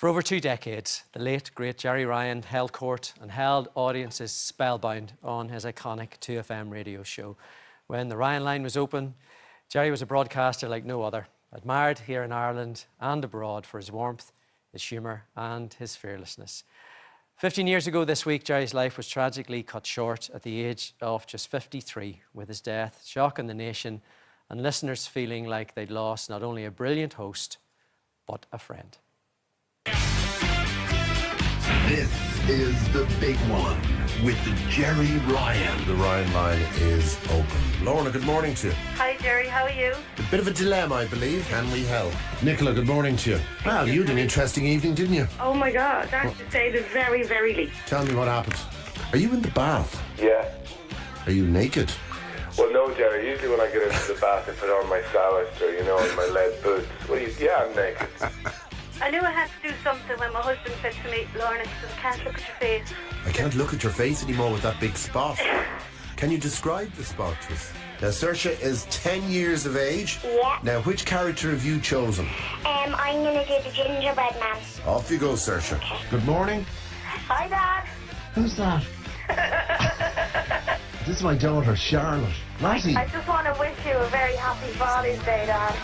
For over 2 decades, the late, great Gerry Ryan held court and held audiences spellbound on his iconic 2FM radio show. When the Ryan line was open, Gerry was a broadcaster like no other, admired here in Ireland and abroad for his warmth, his humour and his fearlessness. 15 years ago this week, Gerry's life was tragically cut short at the age of just 53, with his death shocking the nation and listeners feeling like they'd lost not only a brilliant host, but a friend. This is the big one with the Gerry Ryan. The Ryan line is open. Lorna, good morning to you. Hi Gerry, how are you? A bit of a dilemma, I believe. Can we help? Nicola, good morning to you. Well, you had an interesting evening, didn't you? Oh my God, that to say the very, very least. Tell me what happened. Are you in the bath? Yeah. Are you naked? Well, no, Gerry. Usually when I get into the bath, I put on my Sallister, and my lead boots. Well, yeah, I'm naked. I knew I had to do something when my husband said to me, Lorna, he says, I can't look at your face. I can't look at your face anymore with that big spot. Can you describe the spot to us? Now, Saoirse is 10 years of age. Yeah. Now, which character have you chosen? I'm going to do the gingerbread man. Off you go, Saoirse. Good morning. Hi, Dad. Who's that? This is my daughter, Charlotte. Lottie. I just want to wish you a very happy Father's Day, Dad.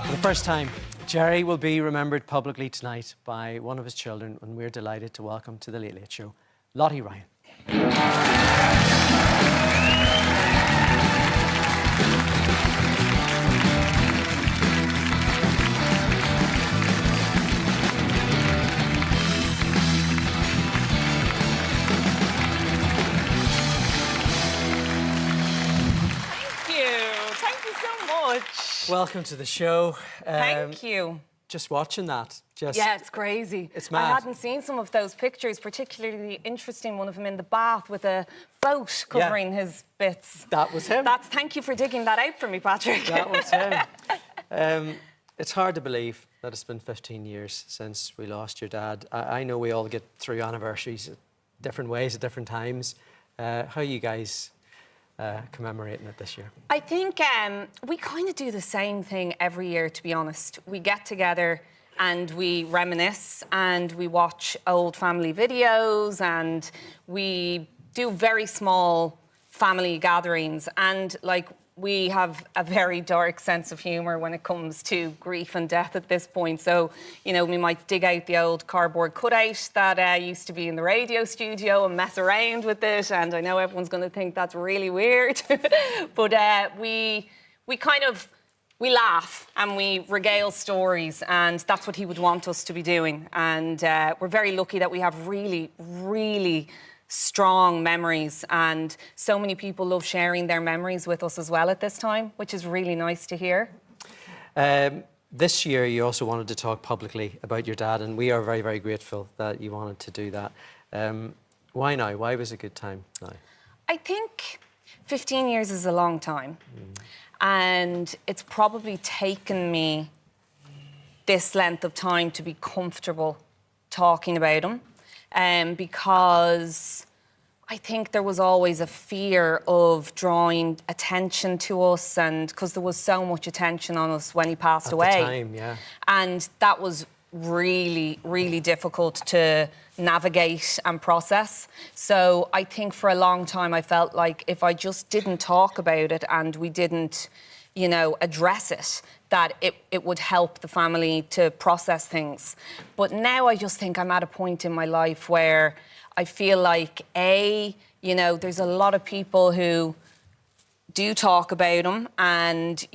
For the first time, Gerry will be remembered publicly tonight by one of his children, and we're delighted to welcome to the Late Late Show, Lottie Ryan. Thank you so much. Welcome to the show. Thank you. Just watching that. Yeah, it's crazy. It's mad. I hadn't seen some of those pictures, particularly the interesting one of him in the bath with a boat covering his bits. That was him. Thank you for digging that out for me, Patrick. That was him. It's hard to believe that it's been 15 years since we lost your dad. I know we all get through anniversaries different ways at different times. How are you guys commemorating it this year? I think we kind of do the same thing every year, to be honest. We get together and we reminisce and we watch old family videos and we do very small family gatherings, and we have a very dark sense of humour when it comes to grief and death at this point. So, we might dig out the old cardboard cutout that used to be in the radio studio and mess around with it. And I know everyone's going to think that's really weird. But we laugh and we regale stories, and that's what he would want us to be doing. And we're very lucky that we have really, really strong memories, and so many people love sharing their memories with us as well at this time, which is really nice to hear. This year you also wanted to talk publicly about your dad, and we are very, very grateful that you wanted to do that. Why now? Why was it a good time now? I think 15 years is a long time, and it's probably taken me this length of time to be comfortable talking about him. Because I think there was always a fear of drawing attention to us, and because there was so much attention on us when he passed away. At the time, yeah. And that was really, really difficult to navigate and process. So I think for a long time I felt like if I just didn't talk about it and we didn't, address it, that it would help the family to process things. But now I just think I'm at a point in my life where I feel like, there's a lot of people who do talk about him, and,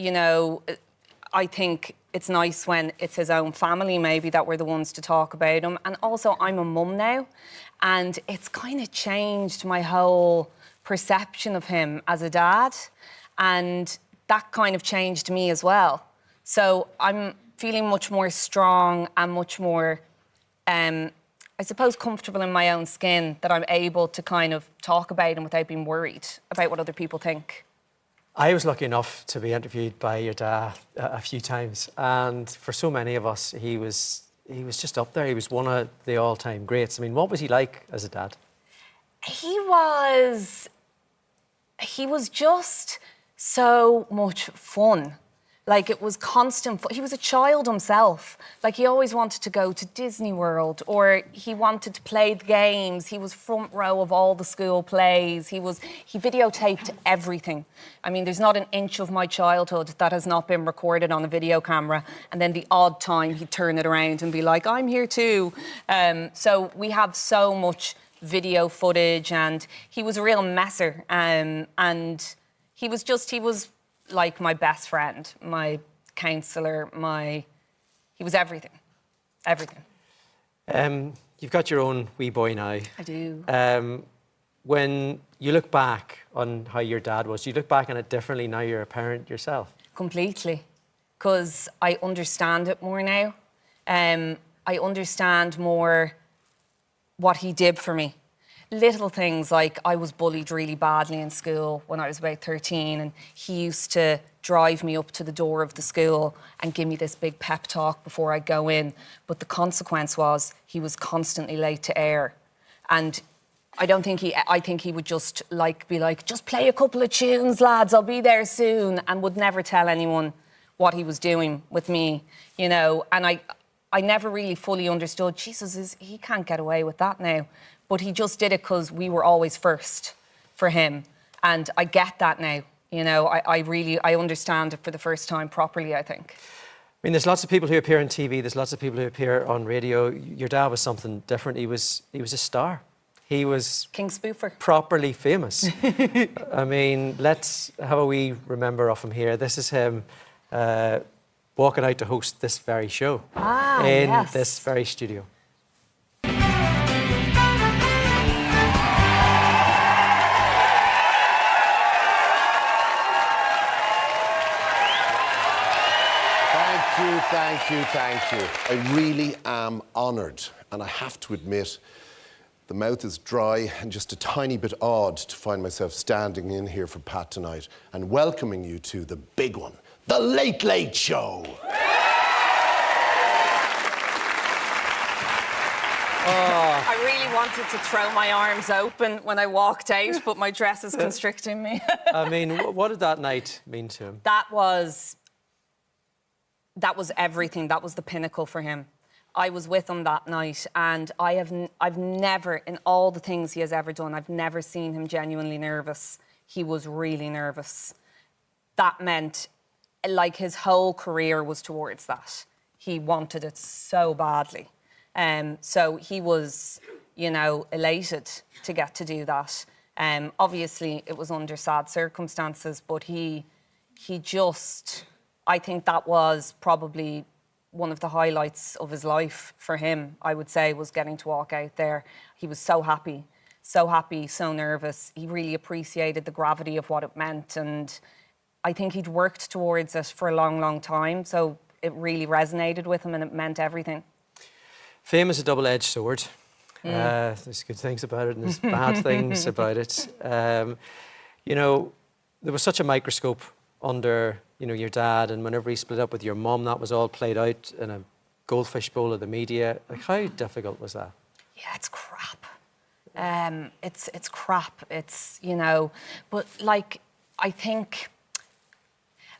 I think it's nice when it's his own family maybe that we're the ones to talk about him. And also I'm a mum now, and it's kind of changed my whole perception of him as a dad, and that kind of changed me as well. So I'm feeling much more strong and much more, I suppose, comfortable in my own skin, that I'm able to kind of talk about him without being worried about what other people think. I was lucky enough to be interviewed by your dad a few times, and for so many of us, he was just up there. He was one of the all-time greats. I mean, what was he like as a dad? He was just so much fun. Like, it was constant. He was a child himself. Like, he always wanted to go to Disney World, or he wanted to play the games. He was front row of all the school plays. He videotaped everything. I mean, there's not an inch of my childhood that has not been recorded on a video camera. And then the odd time he'd turn it around and be like, I'm here too. So we have so much video footage, and he was a real messer. And he was like my best friend, my counsellor, he was everything. You've got your own wee boy now. I do. When you look back on how your dad was, do you look back on it differently now you're a parent yourself? Completely, because I understand it more now. I understand more what he did for me. Little things like I was bullied really badly in school when I was about 13, and he used to drive me up to the door of the school and give me this big pep talk before I go in. But the consequence was he was constantly late to air. And I think he would just be like, just play a couple of tunes, lads, I'll be there soon, and would never tell anyone what he was doing with me, you know. And I never really fully understood, Jesus, he can't get away with that now. But he just did it because we were always first for him. And I get that now, you know. I understand it for the first time properly, I think. I mean, there's lots of people who appear on TV, there's lots of people who appear on radio. Your dad was something different. He was a star. He was King Spoofer. Properly famous. I mean, let's have a wee remember of him here. This is him walking out to host this very show in yes. this very studio. Thank you. I really am honoured, and I have to admit, the mouth is dry and just a tiny bit odd to find myself standing in here for Pat tonight and welcoming you to the big one, The Late Late Show. I really wanted to throw my arms open when I walked out, but my dress is constricting me. I mean, what did that night mean to him? That was everything. That was the pinnacle for him. I was with him that night, and I've never, in all the things he has ever done, I've never seen him genuinely nervous. He was really nervous. That meant, like, his whole career was towards that. He wanted it so badly. So he was, you know, elated to get to do that. Obviously, it was under sad circumstances, but he just, I think that was probably one of the highlights of his life for him, I would say, was getting to walk out there. He was so happy, so nervous. He really appreciated the gravity of what it meant, and I think he'd worked towards it for a long, long time, so it really resonated with him and it meant everything. Fame is a double-edged sword. There's good things about it and there's bad things about it. You know, there was such a microscope under, you know, your dad, and whenever he split up with your mum, that was all played out in a goldfish bowl of the media. Like, how difficult was that? Yeah, it's crap. It's crap. It's, you know, but like, I think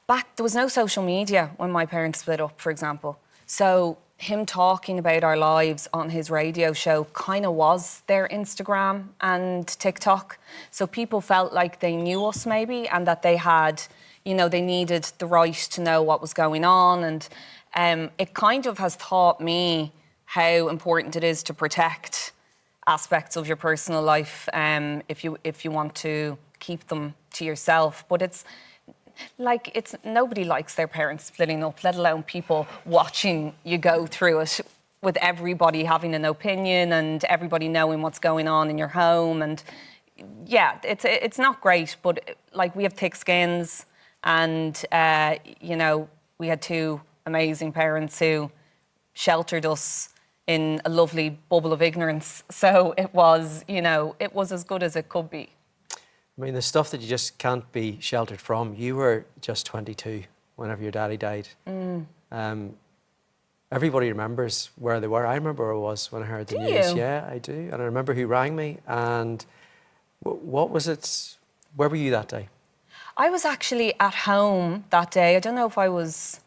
there was no social media when my parents split up, for example. So him talking about our lives on his radio show kind of was their Instagram and TikTok. So people felt like they knew us maybe, and that they had, you know, they needed the right to know what was going on. And it kind of has taught me how important it is to protect aspects of your personal life if you want to keep them to yourself. But it's nobody likes their parents splitting up, let alone people watching you go through it, with everybody having an opinion and everybody knowing what's going on in your home. And yeah, it's not great, but like, we have thick skins, and you know, we had two amazing parents who sheltered us in a lovely bubble of ignorance. So it was, you know, it was as good as it could be. I mean, the stuff that you just can't be sheltered from. You were just 22 whenever your daddy died. Everybody remembers where they were. I remember where I was when I heard the news. You? Yeah, I do. And I remember who rang me. And what was it? Where were you that day? I was actually at home that day. I don't know if I was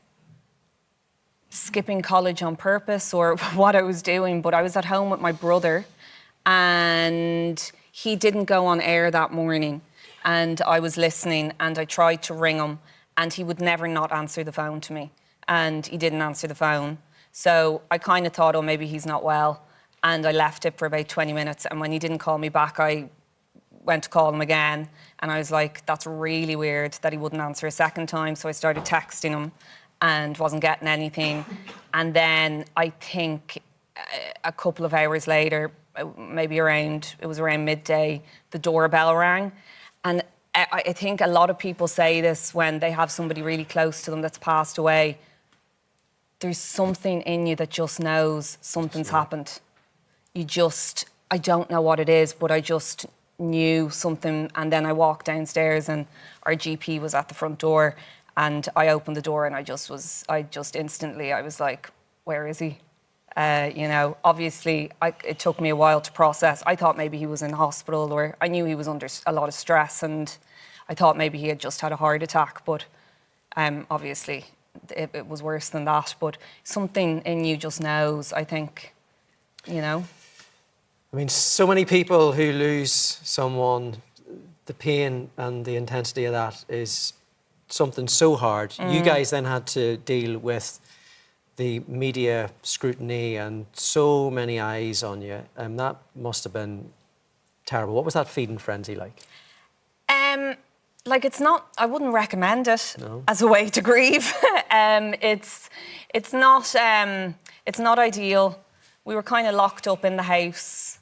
skipping college on purpose or what I was doing, but I was at home with my brother and he didn't go on air that morning. And I was listening and I tried to ring him and he would never not answer the phone to me. And he didn't answer the phone. So I kind of thought, oh, maybe he's not well. And I left it for about 20 minutes. And when he didn't call me back, I went to call him again. And I was like, that's really weird that he wouldn't answer a second time. So I started texting him and wasn't getting anything. And then I think a couple of hours later, maybe it was around midday, the doorbell rang. And I think a lot of people say this when they have somebody really close to them that's passed away. There's something in you that just knows something's happened. I don't know what it is, but I just knew something. And then I walked downstairs and our GP was at the front door and I opened the door and I was like, where is he? Obviously it took me a while to process. I thought maybe he was in hospital, or I knew he was under a lot of stress and I thought maybe he had just had a heart attack, but obviously it was worse than that. But something in you just knows, I think, I mean, so many people who lose someone, the pain and the intensity of that is something so hard. You guys then had to deal with the media scrutiny and so many eyes on you. That must have been terrible. What was that feeding frenzy like? I wouldn't recommend it as a way to grieve. It's not ideal. We were kind of locked up in the house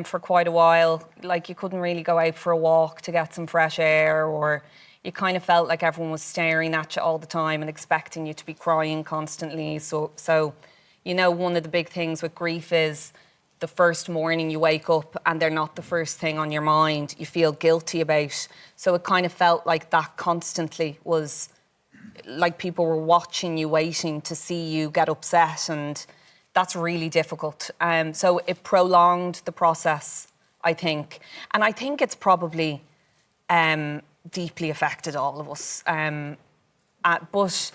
for quite a while. Like, you couldn't really go out for a walk to get some fresh air, or you kind of felt like everyone was staring at you all the time and expecting you to be crying constantly. So one of the big things with grief is the first morning you wake up and they're not the first thing on your mind. You feel guilty about. So it kind of felt like that constantly was like people were watching you, waiting to see you get upset, and that's really difficult. So it prolonged the process, I think. And I think it's probably deeply affected all of us. But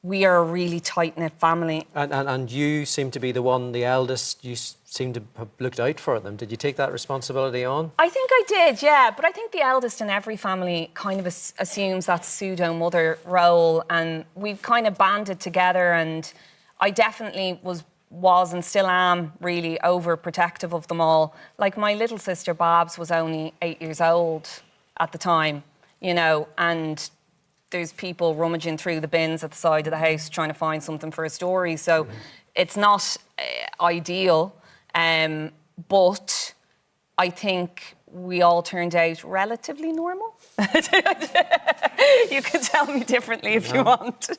we are a really tight-knit family. And you seem to be the eldest. You seem to have looked out for them. Did you take that responsibility on? I think I did, yeah. But I think the eldest in every family kind of assumes that pseudo-mother role, and we've kind of banded together, and I definitely was and still am really overprotective of them all. Like, my little sister Babs was only 8 years old at the time, and there's people rummaging through the bins at the side of the house trying to find something for a story. So it's not ideal, but I think we all turned out relatively normal. You can tell me differently if you want.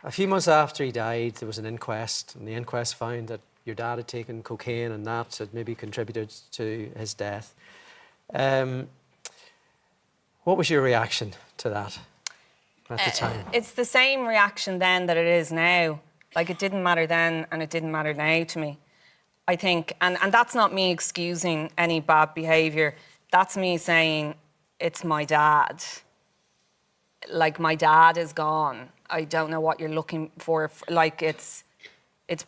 A few months after he died, there was an inquest, and the inquest found that your dad had taken cocaine, and that had maybe contributed to his death. What was your reaction to that at the time? It's the same reaction then that it is now. Like, it didn't matter then and it didn't matter now to me. I think, and that's not me excusing any bad behaviour. That's me saying, it's my dad. Like, my dad is gone. I don't know what you're looking for. Like, it's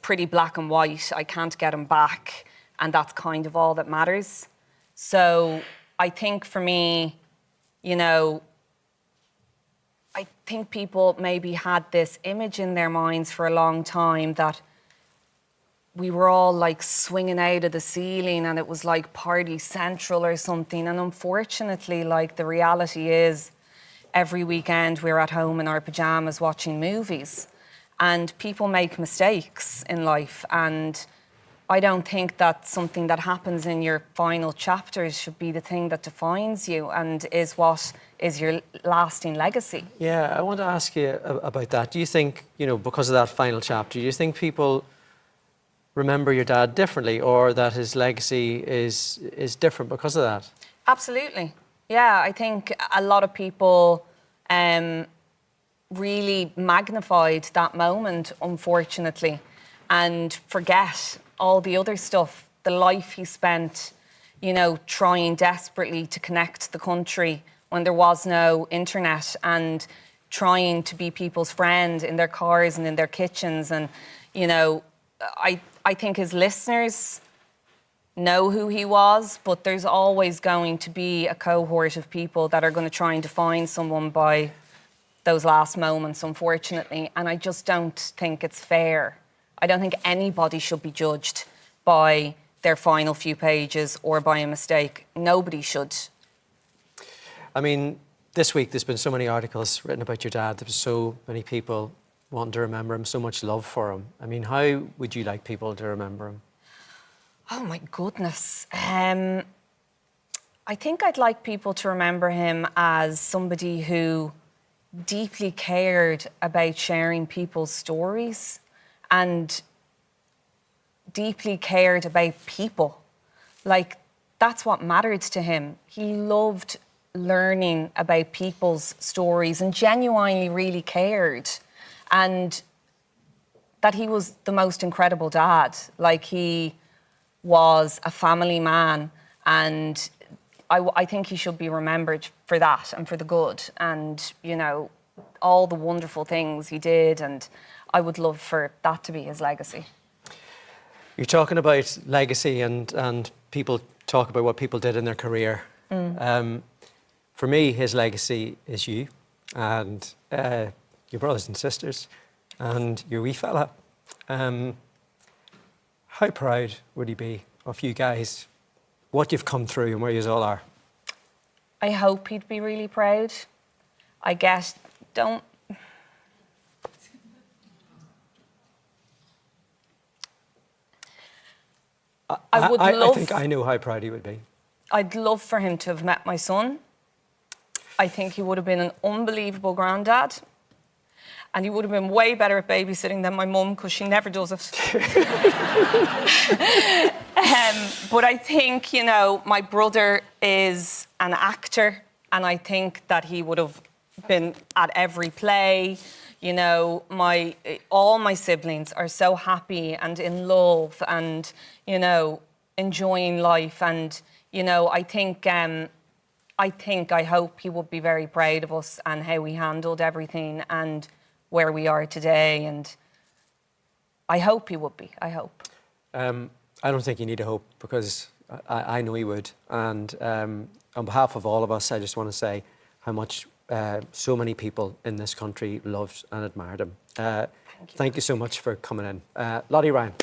pretty black and white. I can't get him back. And that's kind of all that matters. So I think for me, I think people maybe had this image in their minds for a long time that we were all like swinging out of the ceiling and it was like Party Central or something. And unfortunately, like, the reality is every weekend we're at home in our pajamas watching movies, and people make mistakes in life. And I don't think that something that happens in your final chapters should be the thing that defines you and is what is your lasting legacy. Yeah, I want to ask you about that. Do you think, because of that final chapter, do you think people remember your dad differently, or that his legacy is different because of that? Absolutely. Yeah, I think a lot of people really magnified that moment, unfortunately, and forget all the other stuff, the life he spent, you know, trying desperately to connect the country when there was no internet, and trying to be people's friend in their cars and in their kitchens. And, you know, I think his listeners know who he was, but there's always going to be a cohort of people that are going to try and define someone by those last moments, unfortunately. And I just don't think it's fair. I don't think anybody should be judged by their final few pages or by a mistake. Nobody should. I mean, this week there's been so many articles written about your dad. There was so many people wanting to remember him, so much love for him. I mean, how would you like people to remember him? Oh my goodness. I think I'd like people to remember him as somebody who deeply cared about sharing people's stories and deeply cared about people. Like, that's what mattered to him. He loved learning about people's stories and genuinely really cared. And that he was the most incredible dad. Like, he was a family man, and I think he should be remembered for that and for the good and, you know, all the wonderful things he did, and I would love for that to be his legacy. You're talking about legacy and people talk about what people did in their career. For me, his legacy is you and your brothers and sisters and your wee fella. How proud would he be of you guys, what you've come through and where you all are? I hope he'd be really proud. I guess, don't... I think I know how proud he would be. I'd love for him to have met my son. I think he would have been an unbelievable granddad. And he would have been way better at babysitting than my mum, because she never does it. But I think, you know, my brother is an actor, and I think that he would have been at every play. You know, all my siblings are so happy and in love and, you know, enjoying life. And, you know, I hope he would be very proud of us and how we handled everything and where we are today. And I hope he would be, I hope. I don't think you need to hope, because I know he would. And on behalf of all of us, I just want to say how much so many people in this country loved and admired him. Thank you so much for coming in. Lottie Ryan.